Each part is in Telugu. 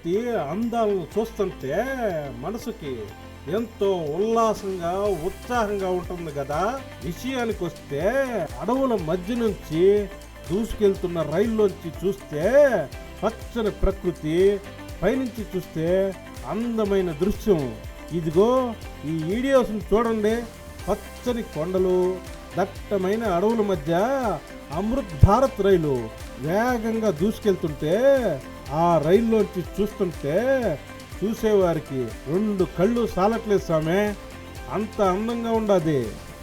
ప్రకృతి అందాలను చూస్తుంటే మనసుకి ఎంతో ఉల్లాసంగా ఉత్సాహంగా ఉంటుంది కదా. విషయానికి వస్తే అడవుల మధ్య నుంచి దూసుకెళ్తున్న రైల్లోంచి చూస్తే పచ్చని ప్రకృతి, పైనుంచి చూస్తే అందమైన దృశ్యం. ఇదిగో ఈ వీడియోస్ని చూడండి. పచ్చని కొండలు, దట్టమైన అడవుల మధ్య అమృత్ భారత్ రైలు వేగంగా దూసుకెళ్తుంటే ఆ రైల్లోంచి చూస్తుంటే చూసేవారికి రెండు కళ్ళు సాలట్లేదు సామే, అంత అందంగా ఉండదు.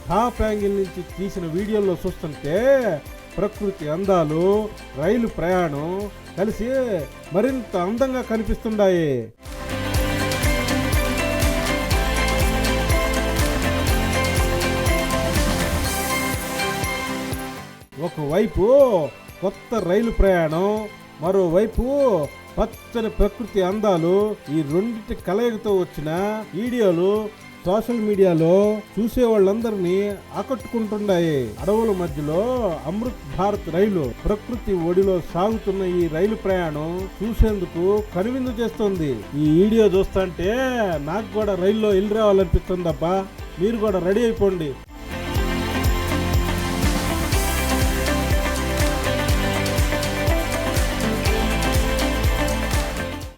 టాప్ యాంగిల్ నుంచి తీసిన వీడియోలో చూస్తుంటే ప్రకృతి అందాలు, రైలు ప్రయాణం కలిసి మరింత అందంగా కనిపిస్తున్నాయి. ఒకవైపు కొత్త రైలు ప్రయాణం, మరోవైపు పచ్చని ప్రకృతి అందాలు. ఈ రెండింటి కలయికతో వచ్చిన వీడియోలు సోషల్ మీడియాలో చూసే వాళ్ళందరినీ ఆకట్టుకుంటున్నాయి. అడవుల మధ్యలో అమృత్ భారత్ రైలు ప్రకృతి ఒడిలో సాగుతున్న ఈ రైలు ప్రయాణం చూసేందుకు కనువిందు చేస్తుంది. ఈ వీడియో చూస్తుంటే నాకు కూడా రైల్లో వెళ్ళి రావాలనిపిస్తుందబ్బా. మీరు కూడా రెడీ అయిపోండి.